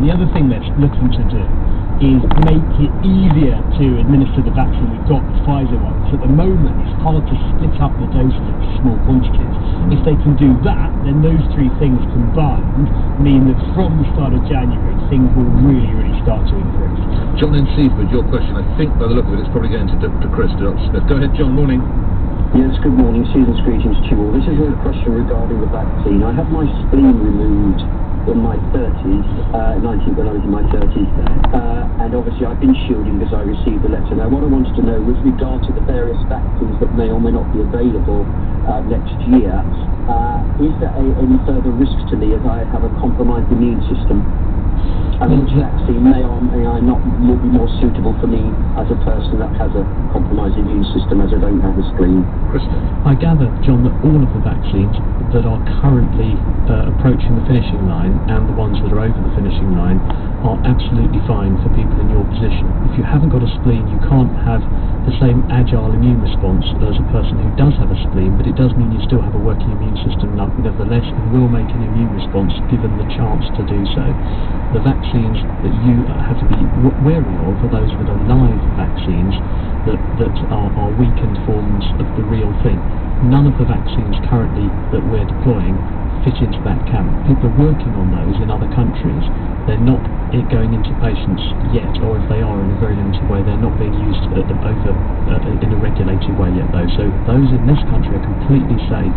And the other thing that's looking to do is make it easier to administer the vaccine. We've got the Pfizer ones. At the moment, it's hard to split up the doses into small quantities. If they can do that, then those three things combined mean that from the start of January, things will really, really start to increase. John in Seaford, your question, I think by the look of it, it's probably going to Chris, to Dr. Smith. Go ahead, John, morning. Yes, good morning. Season's greetings to you all. This is a question regarding the vaccine. I had my spleen removed in my 30s, when I was in my 30s, and obviously I've been shielding because I received the letter. Now, what I wanted to know with regard to the various vaccines that may or may not be available next year, is there any further risk to me as I have a compromised immune system? And which vaccine may or may not will be more suitable for me as a person that has a compromised immune system, as I don't have a spleen? I gather, John, that all of the vaccines that are currently approaching the finishing line and the ones that are over the finishing line are absolutely fine for people in your position. If you haven't got a spleen, you can't have the same agile immune response as a person who does have a spleen, but it does mean you still have a working immune system nevertheless and will make an immune response given the chance to do so. The vaccines that you have to be wary of are those that are live vaccines that are weakened forms of the real thing. None of the vaccines currently that we're deploying fit into that camp. People are working on those in other countries. They're not going into patients yet, or if they are in a very limited way, they're not being used in a regulated way yet though. So those in this country are completely safe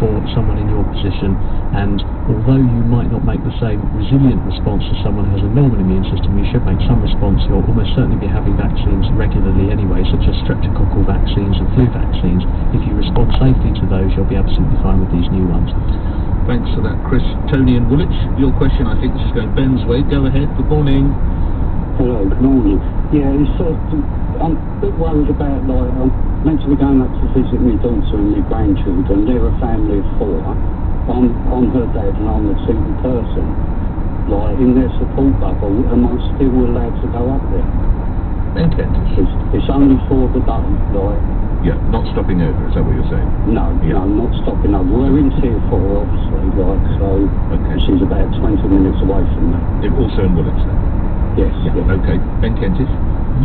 for someone in your position, and although you might not make the same resilient response as someone who has a normal immune system, you should make some response. You'll almost certainly be having vaccines regularly anyway, such as streptococcal vaccines and flu vaccines. If you respond safely to those, you'll be absolutely fine with these new ones. Thanks for that, Chris. Tony in Woolwich, your question, I think this is going Ben's way. Go ahead, good morning. Hello, good morning. Yeah, it's, I'm a bit worried about, like, I'm meant to be going up to visit my daughter and my grandchildren. They're a family of 4. I'm her dad and I'm a single person. Like, in their support bubble, am I still allowed to go up there? Ben Kentish. It's only for the day, like... Yeah, not stopping over, is that what you're saying? No, yeah. No, not stopping over. We're in Tier 4, obviously, like, so... Okay. She's about 20 minutes away from me. Also in Woolwich, then? Yes, yeah. Okay. Ben Kentish?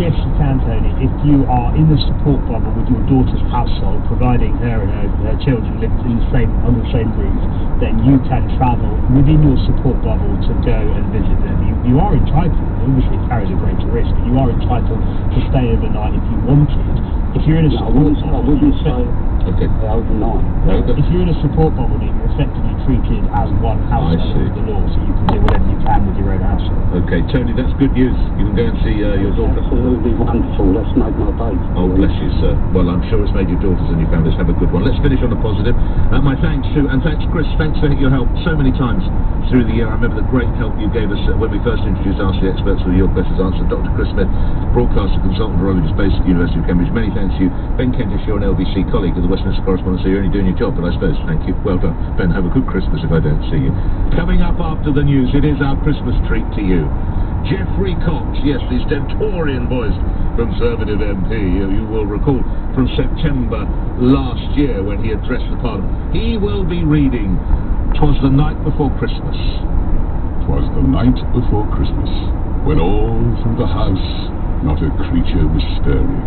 Yes, you can, Tony. If you are in the support bubble with your daughter's household, providing her and her children live under the same roof, then you can travel within your support bubble to go and visit them. You are entitled, obviously it carries a greater risk, but you are entitled to stay overnight if you wanted. If you're in a support bubble, I wouldn't stay overnight. If you're in a support bubble, then you're effectively treated as one household under the law, so you can do whatever you can with your own household. Okay, Tony, that's good news. You can go and see your daughter. Absolutely wonderful. Let's make my day. Oh, bless you, sir. Well, I'm sure it's made your daughters and your families have a good one. Let's finish on a positive. My thanks to, and thanks, Chris, thanks for your help so many times through the year. I remember the great help you gave us when we first introduced Ask the Experts with your questions answered. Dr. Chris Smith, broadcaster, consultant, virologist based at the University of Cambridge. Many thanks to you. Ben Kentish, you're an LBC colleague of the Westminster Correspondent, so you're only doing your job, but I suppose, thank you. Well done. Ben, have a good Christmas if I don't see you. Coming up after the news, it is our Christmas treat to you. Geoffrey Cox, yes, the stentorian voice Conservative MP, you will recall from September last year when he addressed the Parliament. He will be reading 'Twas the Night Before Christmas. 'Twas the night before Christmas, when all through the house not a creature was stirring,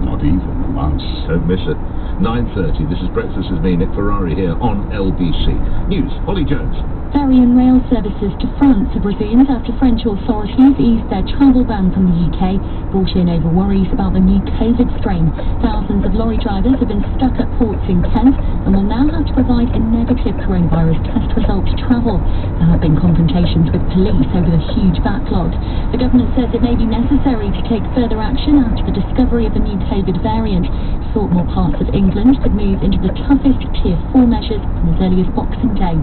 not even a mouse. Don't miss it. 9:30, this is Breakfast with me, Nick Ferrari, here on LBC News. Holly Jones. Ferry and rail services to France have resumed after French authorities eased their travel ban from the UK, brought in over worries about the new COVID strain. Thousands of lorry drivers have been stuck at ports in Kent and will now have to provide a negative coronavirus test result to travel. There have been confrontations with police over the huge backlog. The government says it may be necessary to take further action after the discovery of a new COVID variant. Thought more parts of England could move into the toughest Tier 4 measures from as early as Boxing Day.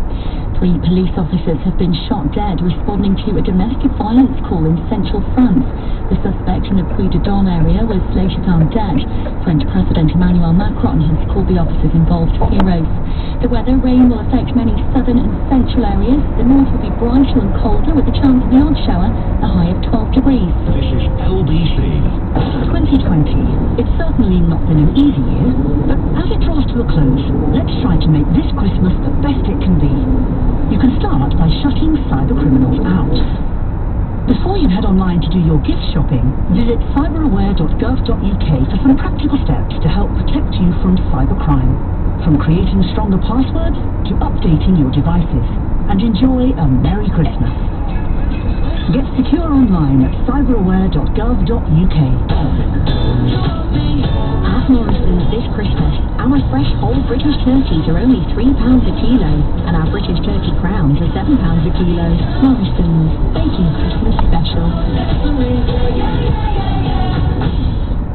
3 police officers have been shot dead responding to a domestic violence call in central France. The suspect in the Puy de Dôme area was later found dead. French President Emmanuel Macron has called the officers involved heroes. The weather, rain will affect many southern and central areas. The north will be brighter and colder with a chance of an odd shower, a high of 12 degrees. This is LBC. 2020. It's certainly not been an easy year, but as it draws to a close, let's try to make this Christmas the best it can be. You can start by shutting cyber criminals out. online to do your gift shopping, visit cyberaware.gov.uk for some practical steps to help protect you from cybercrime. From creating stronger passwords to updating your devices. And enjoy a Merry Christmas. Get secure online at cyberaware.gov.uk. At Morrison's this Christmas, our fresh whole British turkeys are only £3 a kilo, and our British turkey crowns are £7 a kilo. Morrison's, baking Christmas special.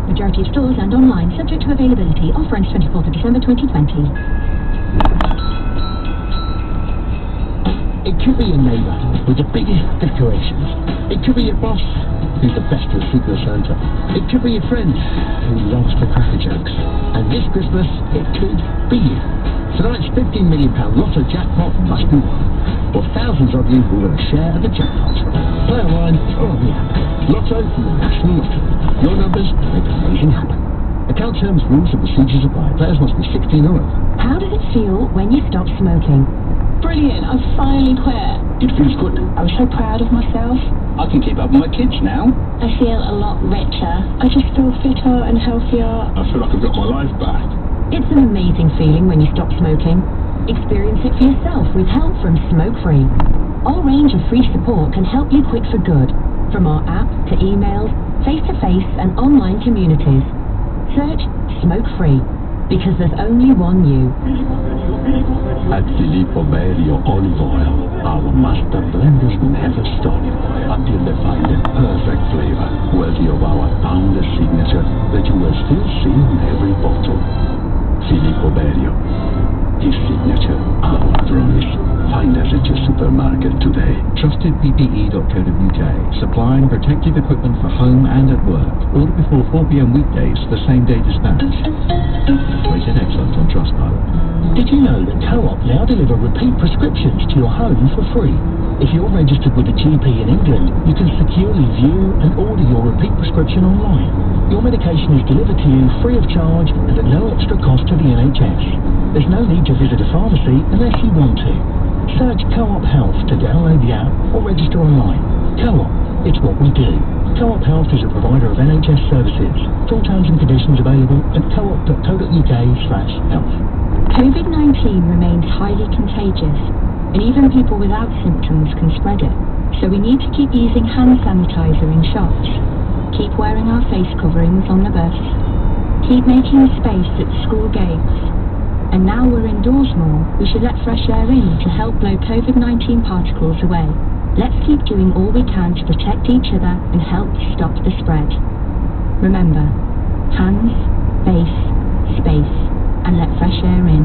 Majority of stores and online, subject to availability. Offer ends 24th of December 2020. It could be a neighbour with the biggest decorations. It could be your boss who's the best at Secret Santa. It could be your friend who loves to crack jokes. And this Christmas, it could be you. Tonight's £15 million Lotto jackpot must be won. For thousands of you who will share the jackpot. Play online or on the app. Lotto from the National Lottery. Your numbers make amazing happen. Account terms, rules and procedures apply. Players must be 16 or over. How does it feel when you stop smoking? Brilliant, I've finally quit. It feels good. I was so proud of myself. I can keep up with my kids now. I feel a lot richer. I just feel fitter and healthier. I feel like I've got my life back. It's an amazing feeling when you stop smoking. Experience it for yourself with help from Smoke Free. Our range of free support can help you quit for good. From our app to emails, face-to-face and online communities. Search Smoke Free, because there's only one you. At Filippo Berio Olive Oil, our master blenders never stop until they find the perfect flavor, worthy of our founder signature that you will still see on every bottle. Filippo Berio, his signature, our promise. Find us at your supermarket today. TrustedPPE.co.uk, supplying protective equipment for home and at work. Order before 4 p.m. weekdays for same-day dispatch. Rated excellent on Trustpilot. Did you know that Co-op now deliver repeat prescriptions to your home for free? If you're registered with a GP in England, you can securely view and order your repeat prescription online. Your medication is delivered to you free of charge and at no extra cost to the NHS. There's no need to visit a pharmacy unless you want to. Search Co-op Health to download the app or register online. Co-op, it's what we do. Co-op Health is a provider of NHS services. Full terms and conditions available at coop.co.uk/health. COVID-19 remains highly contagious, and even people without symptoms can spread it. So we need to keep using hand sanitizer in shops. Keep wearing our face coverings on the bus. Keep making space at school gates. And now we're indoors more, we should let fresh air in to help blow COVID-19 particles away. Let's keep doing all we can to protect each other and help stop the spread. Remember, hands, face, space, and let fresh air in.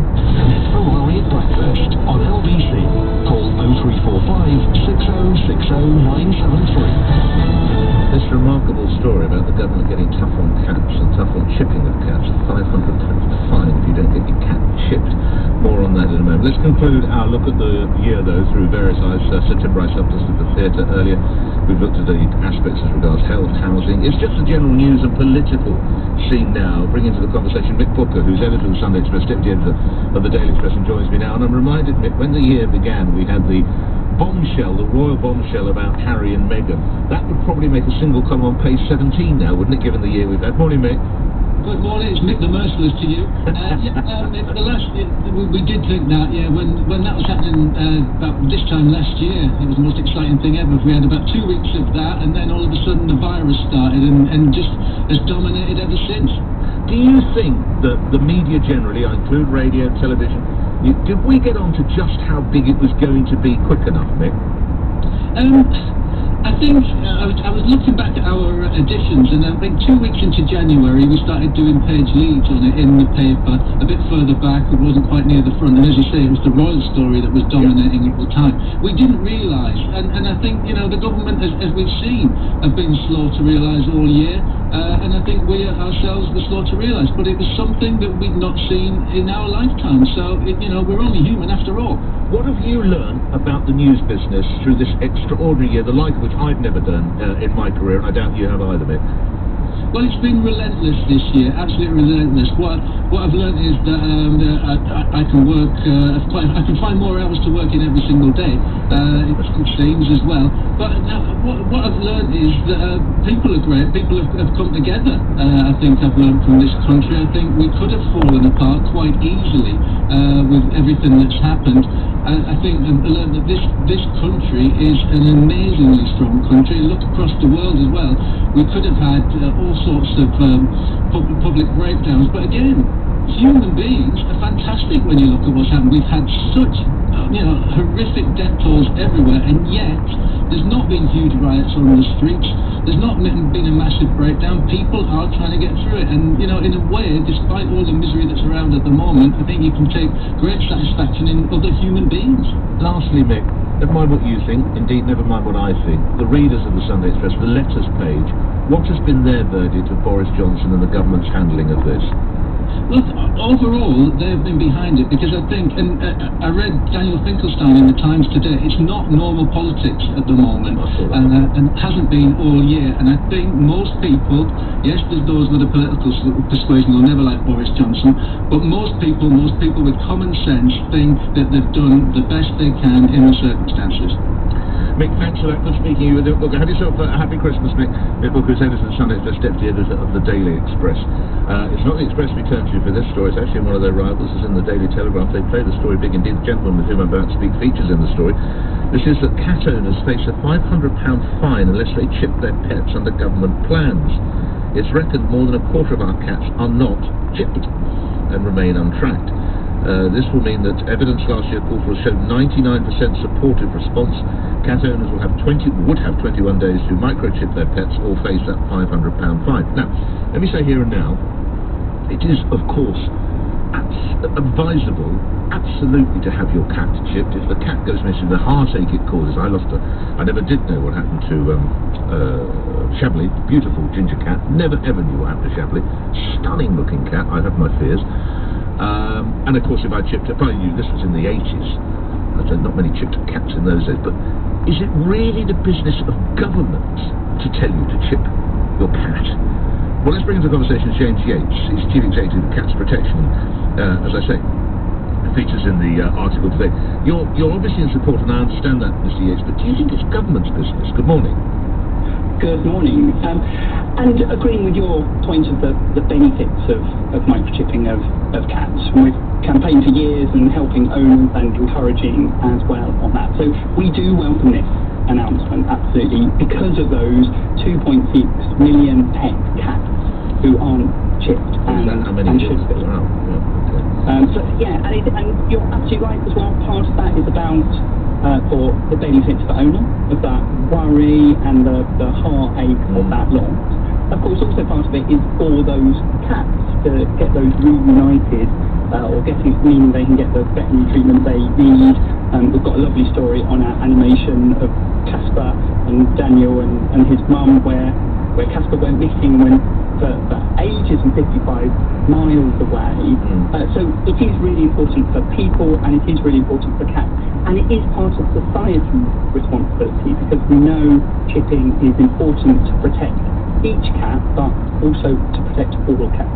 For Rory at Breakfast on LBC. Call 0345 6060 973. This remarkable story about the government getting tough on cats and tough on chipping of cats, £500 fine if you don't get your cat chipped. More on that in a moment. Let's conclude our look at the year, though, through various eyes. Sir Tim Bryce up just at the theatre earlier. We've looked at the aspects as regards health, housing. It's just the general news and political scene now. Bring into the conversation Mick Booker, who's editor of the Sunday Express, deputy editor of the Daily Express, and joins me now. And I'm reminded, Mick, when the year began, we had the bombshell, the royal bombshell about Harry and Meghan. That would probably make a single column on page 17 now, wouldn't it, given the year we've had? Morning, Mick. Good morning, it's Mick the Merciless to you. The last year, we did think that, when that was happening about this time last year, it was the most exciting thing ever. We had about 2 weeks of that, and then all of a sudden the virus started and just has dominated ever since. Do you think that the media generally, I include radio, television, did we get on to just how big it was going to be quick enough, Mick? I think I was looking back at our editions, and I think 2 weeks into January we started doing page leads on it in the paper. A bit further back, it wasn't quite near the front, and as you say, it was the royal story that was dominating at the time. We didn't realise, and I think the government, as we've seen, have been slow to realise all year, and I think we ourselves were slow to realise. But it was something that we'd not seen in our lifetime. So we're only human after all. What have you learned about the news business through this extraordinary year, the like of which I've never done in my career, and I doubt you have either, Mick? Well, it's been relentless this year, absolutely relentless. What I've learned is that I can work, I can find more hours to work in every single day. It seems as well. But what I've learned is that people are great. People have come together. I think I've learned from this country. I think we could have fallen apart quite easily with everything that's happened. I think I've learned that this country is an amazingly strong country. Look across the world as well. We could have had all sorts of public breakdowns, but again, human beings are fantastic when you look at what's happened. We've had such horrific death tolls everywhere, and yet there's not been huge riots on the streets. There's not been a massive breakdown. People are trying to get through it, and in a way, despite all the misery that's around at the moment, I think you can take great satisfaction in other human beings. Lastly, Mick, never mind what you think, indeed never mind what I think, the readers of the Sunday Express, the letters page, what has been their verdict of Boris Johnson and the government's handling of this? Look, overall, they've been behind it, because I think, and I read Daniel Finkelstein in the Times today, it's not normal politics at the moment, and hasn't been all year, and I think most people, yes, there's those with a political persuasion who'll never like Boris Johnson, but most people with common sense think that they've done the best they can in the circumstances. Mick, thanks for that. Good speaking to you. Look, have yourself a happy Christmas, Mick. Mick Booker is editor of Sunday Express, deputy editor of the Daily Express. It's not the Express we turn to for this story. It's actually one of their rivals. It's in the Daily Telegraph. They play the story big indeed. The gentleman with whom I'm about to speak features in the story. This is that cat owners face a £500 fine unless they chip their pets under government plans. It's reckoned more than a quarter of our cats are not chipped and remain untracked. This will mean that evidence last year called for showed 99% supportive response. Cat owners would have 21 days to microchip their pets or face that £500 fine. Now, let me say here and now, it is, of course, advisable, absolutely, to have your cat chipped. If the cat goes missing, the heartache it causes. I never did know what happened to Chablis, beautiful ginger cat. Never ever knew what happened to Chablis. Stunning looking cat. I have my fears. And of course, if I chipped it, I knew this was in the 80s. There's not many chipped cats in those days. But is it really the business of government to tell you to chip your cat? Well, let's bring into the conversation James Yates. He's Chief Executive of Cats Protection. As I say, features in the article today. You're obviously in support, and I understand that, Mr. Yates. But do you think it's government's business? Good morning. Good morning. And agreeing with your point of the benefits of microchipping of cats, we've campaigned for years and helping owners and encouraging as well on that. So we do welcome this announcement, absolutely, because of those 2.6 million pet cats who aren't chipped and should be. Wow. Yeah, okay. And you're absolutely right as well. Part of that is about for the benefits for owner, of that worry and the heartache of that loss. Of course, also part of it is for those cats to get those reunited, or meaning they can get the veterinary treatment they need. We've got a lovely story on our animation of Casper and Daniel and his mum, where Casper went missing for ages and 55 miles away. So it is really important for people, and it is really important for cats, and it is part of society's responsibility, because we know chipping is important to protect each cat, but also to protect all cats.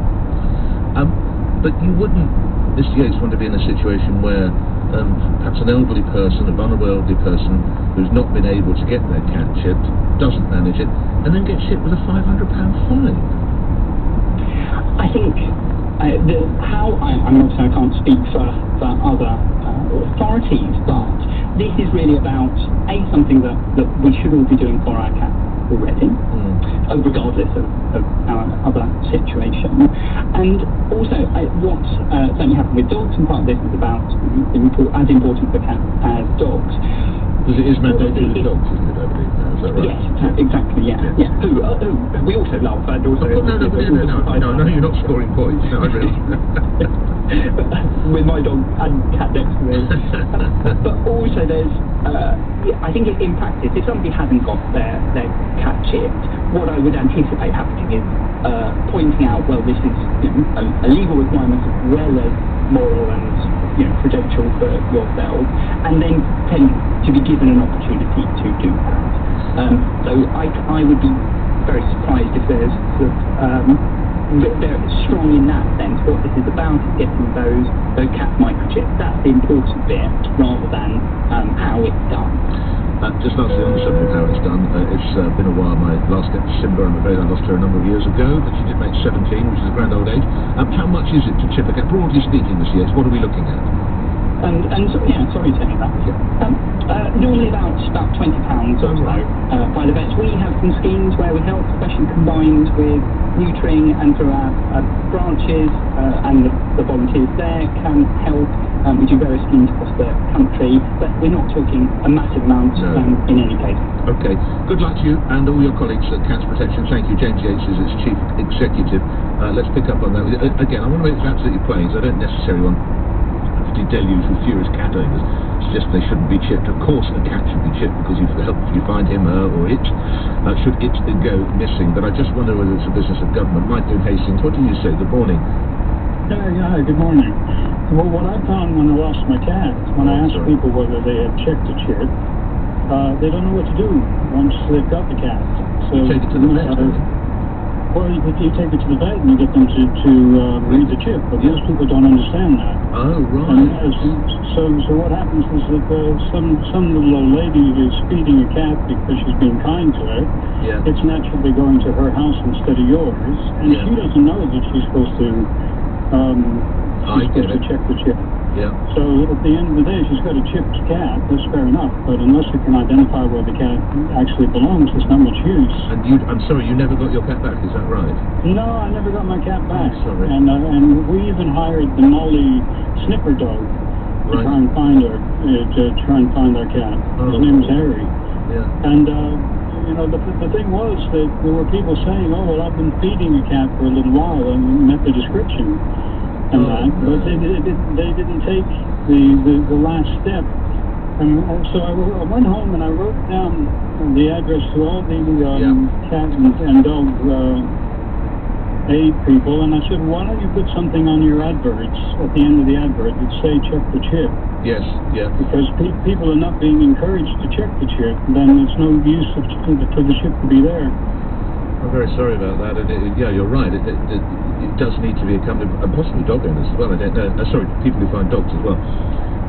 But you wouldn't, Mr. Yates, want to be in a situation where perhaps an elderly person, a vulnerable elderly person who's not been able to get their cat chipped, doesn't manage it, and then gets hit with a £500 fine. I think I'm not saying I can't speak for other authorities, but this is really about something that we should all be doing for our cats already, regardless of our other situation. And also, what certainly happened with dogs, and part of this is about as important for cats as dogs. Because it is mandated with dogs, isn't it, I believe? Is that right? Yes, exactly, yeah. Who we also love, and also... No, you're not scoring points. No, I really... with my dog and cat next to me. But also there's, I think in practice, if somebody hasn't got their cat chipped, what I would anticipate happening is pointing out, well, this is a legal requirement as well as moral and prudential for yourself, and then tend to be given an opportunity to do that. So I would be very surprised if there's sort of they're strong in that sense. What this is about is getting those CAT microchips. That's the important bit, rather than how it's done. Just lastly on the subject of how it's done, it's been a while. My last step to Simba, I'm afraid I lost her a number of years ago, but she did make 17, which is a grand old age. How much is it to chip a cat? Broadly speaking this year, what are we looking at? And so, yeah, sorry to hear that. Normally about £20 or so by the vets. We have some schemes where we help, especially combined with neutering, and through our branches and the volunteers there can help. We do various schemes across the country, but we're not talking a massive amount in any case. Okay, good luck to you and all your colleagues at Cats Protection. Thank you. James Yates is its Chief Executive. Let's pick up on that. Again, I want to make this absolutely plain, so I don't necessarily want to deluge with furious cat owners. Suggest they shouldn't be chipped. Of course a cat should be chipped, because if you find him, her, or it, should it go missing. But I just wonder whether it's a business of government. Michael Hastings, what do you say? Good morning. Yeah, good morning. Well, what I found when I lost my cat, when I asked people whether they had checked a chip, they don't know what to do once they've got the cat. So you take it to the vet, well, you take it to the vet and you get them to read the chip, but most people don't understand that. Oh, right. And, so what happens is that some little old lady is feeding a cat because she's being kind to her. Yeah. It's naturally going to her house instead of yours, and she doesn't know that she's supposed to check the chip. Yeah. So at the end of the day, she's got a chipped cat. That's fair enough. But unless you can identify where the cat actually belongs, there's not much use. And I'm sorry, you never got your cat back. Is that right? No, I never got my cat back. Oh, sorry. And we even hired the Molly sniffer dog to try and find her, our cat. His name's Harry. Yeah. And the thing was that there were people saying, "Oh, well, I've been feeding a cat for a little while," and met the description. And but they didn't take the last step. And so I went home and I wrote down the address to all the cat and dog aid people, and I said, why don't you put something on your adverts, at the end of the advert, that say check the chip? Yes, yeah. Because people are not being encouraged to check the chip, then it's no use for the chip to be there. I'm very sorry about that, and you're right. It does need to be accompanied, and possibly dog owners as well. I don't know. Sorry, people who find dogs as well.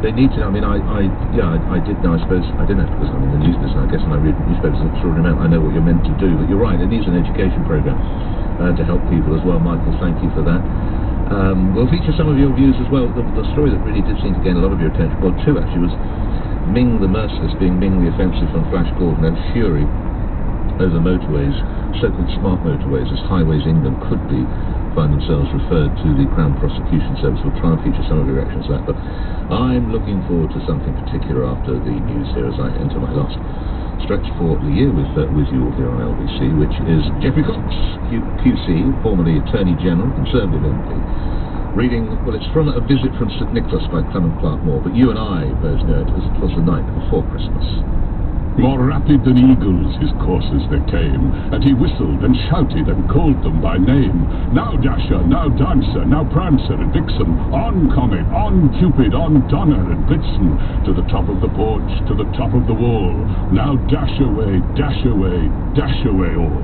They need to. I mean, I did know. I suppose I didn't have, because I'm in the news business. I guess when I read newspapers an extraordinary amount, I know what you're meant to do. But you're right. It needs an education program to help people as well. Michael, thank you for that. We'll feature some of your views as well. The story that really did seem to gain a lot of your attention, well, two actually, was Ming the Merciless being Ming the Offensive from Flash Gordon, and Fury over motorways, so-called smart motorways, as Highways England could be, find themselves referred to the Crown Prosecution Service. We'll try and feature some of your reactions to that, but I'm looking forward to something particular after the news here as I enter my last stretch for the year with you all here on LBC, which is Geoffrey Cox, QC, formerly Attorney General, Conservative MP, reading, well, it's from a visit from St Nicholas by Clement Clark Moore, but you and I both know it was the night before Christmas. More rapid than eagles his coursers they came, and he whistled and shouted and called them by name. Now Dasher, now Dancer, now Prancer and Vixen, on Comet, on Cupid, on Donner and Blitzen, to the top of the porch, to the top of the wall. Now dash away, dash away, dash away all.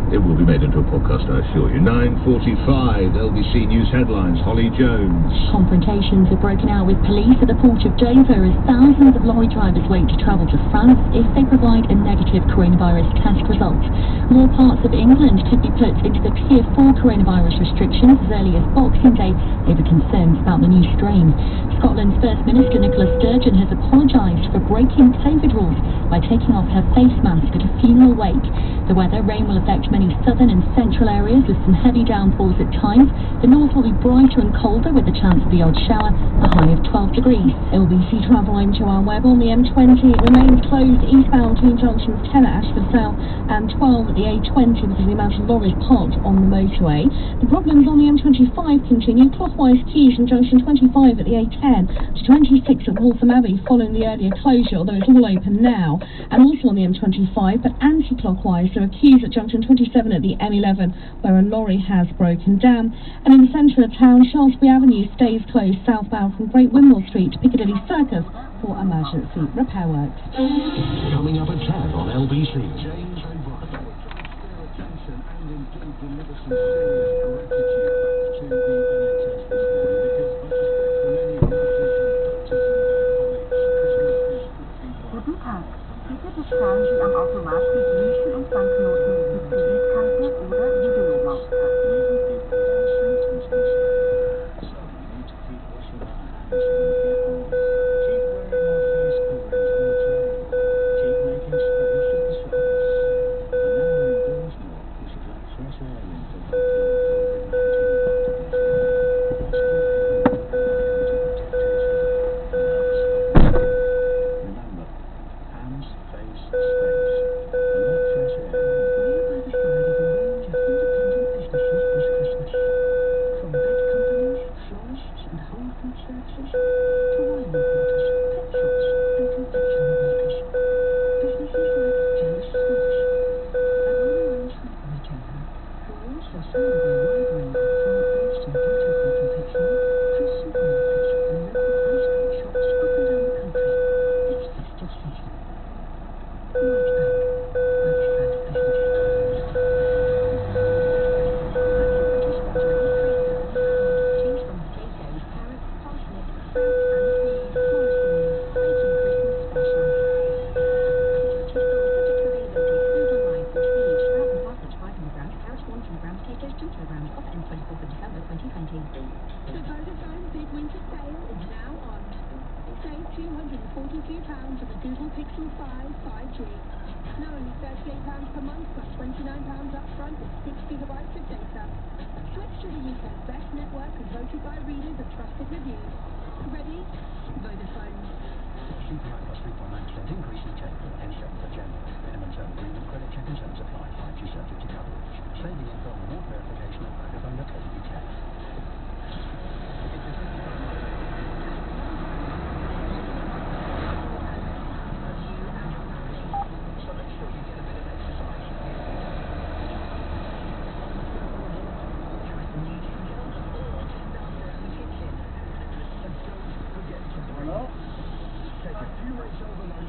It will be made into a podcast, I assure you. 9:45, LBC News headlines. Holly Jones. Confrontations have broken out with police at the port of Dover as thousands of lorry drivers wait to travel to France if they provide a negative coronavirus test result. More parts of England could be put into the Tier 4 coronavirus restrictions as early as Boxing Day over concerns about the new strain. Scotland's First Minister Nicola Sturgeon has apologised for breaking COVID rules by taking off her face mask at a funeral wake. The weather, rain will affect many southern and central areas with some heavy downpours at times. The north will be brighter and colder with the chance of the odd shower, a high of 12 degrees. LBC Travel, I'm Joanne Webb. On the M20, it remains closed eastbound between junctions 10 at Ashford South and 12 at the A20 because of the amount of lorries parked on the motorway. The problems on the M25 continue. Clockwise queues from junction 25 at the A10 to 26 at Waltham Abbey following the earlier closure, although it's all open now. And also on the M25, but anti-clockwise, there are queues at junction 27 at the M11 where a lorry has broken down. And in the centre of town, Shaftesbury Avenue stays closed southbound from Great Wimble Street to Piccadilly Circus for emergency repair works. Coming up at 10 on LBC. James deliver some serious gratitude back to the NHS this morning, because I suspect for many nurses and doctors and their colleagues, Christmas is quickly Guten Tag. Bitte bezahlen Sie am Automat mit Münzen und Banknoten mit Kreditkarte oder Videomautskarte.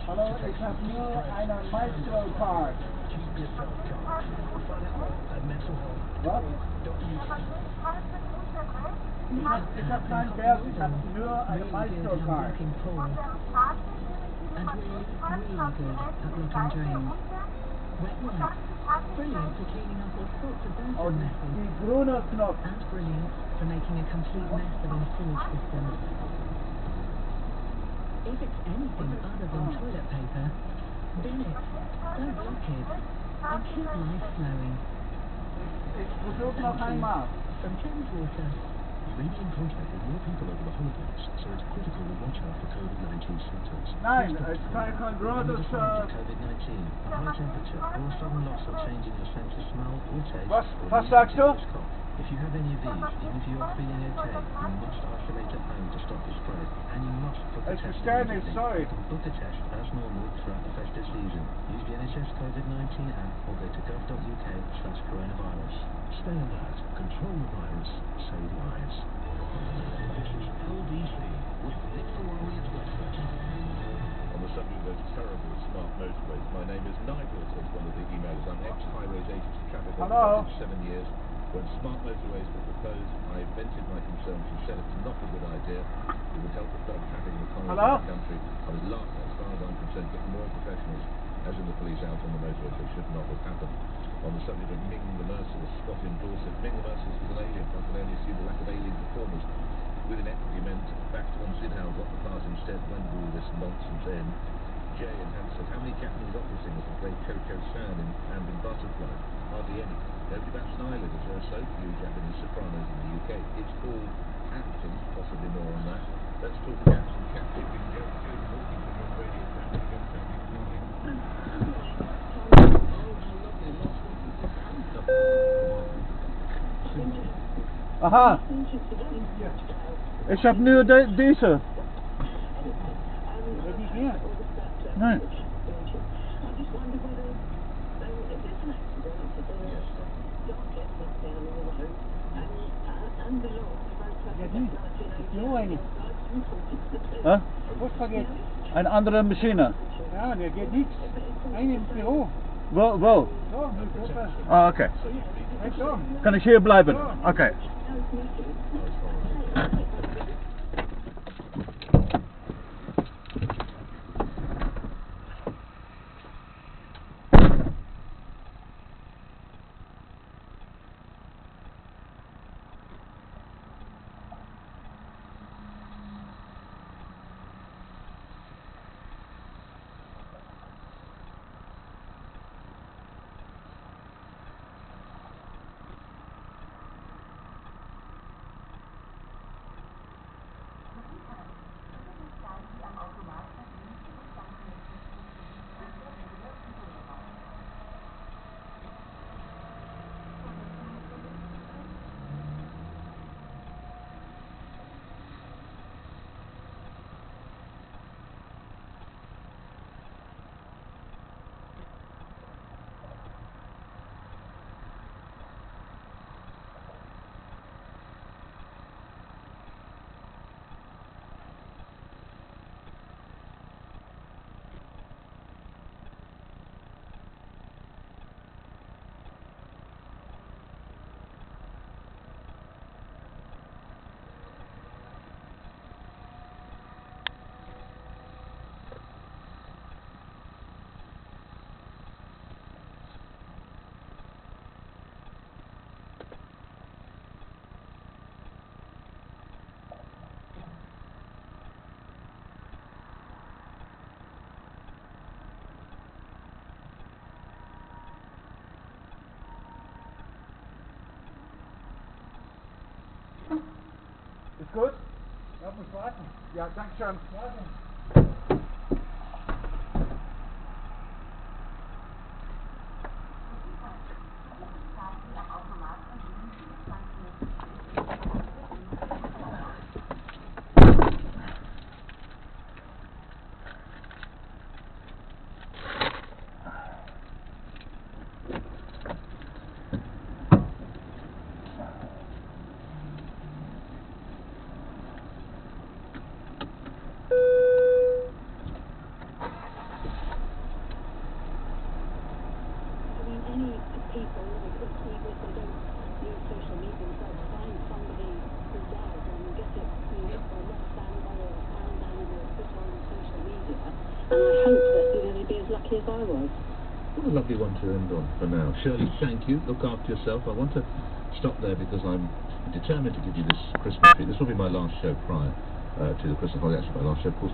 Hallo, ik heb nur eine Maestro-Card. Was? Ich hab kein Geld, ich hab nur eine Maestro-Card. And really good at blocking drains. Wet work. Brilliant for cleaning up all sorts of dirt and messes. Die grüne Knopf. And brilliant for making a complete mess of our sewage system. If it's anything other than toilet paper, bin it. Don't block it. And keep life flowing. Ich versuch noch einmal. From Thames Water. You may be in contact with more people over the holidays, so it's critical to watch out for COVID-19 symptoms. Nein, es kann kein großes... COVID-19, a high temperature, or a sudden loss or change in your sense of smell or taste. Was sagst du? If you have any of these, even if you are feeling okay, you must isolate at home to stop the spread, and you must book a test immediately. Sorry. Book a test as normal throughout the festive season. Use the NHS COVID-19 app or go to gov.uk/coronavirus. Stay alert, control the virus, save lives. This is LBC with Nick Ferrari at Westford. On the subject of those terrible smart motorways, my name is Nigel, says one of the emailers. I'm ex-highways agency traffic officer for 7 years. When smart motorways were proposed, I vented my concerns and said it's not a good idea. It would help the flow of traffic and economy in the country. I was laughing. As far as I'm concerned, get more professionals, as in the police, out on the motorways. They should not have happened. On the subject of Ming the Merciless, Scott in Dorset, Ming the Merciless was an alien. I can only assume the lack of alien performers with inequity meant Baxter and Sidhow got the part instead. When will all this nonsense end? Jay and Hansel, how many Japanese opera singers have played Coco-san and in Butterfly? Hardly any. Nobody bats an eyelid, as there are so few Japanese sopranos in the UK. It's called acting, possibly more on that. Let's talk gaps and captain. We can go to walking from one radio station to Aha! Ich hab nur diese. Nein. Eine andere Maschine. Ja, der geht nichts. Ein ins Büro. Wo? Ah, okay. Kann ich hier bleiben? Okay. Ist gut? Ja, muss warten. Ja, danke schön. As I was. What a lovely one to end on for now. Shirley, thank you. Look after yourself. I want to stop there because I'm determined to give you this Christmas treat. This will be my last show prior to the Christmas holiday. Actually, my last show, of course.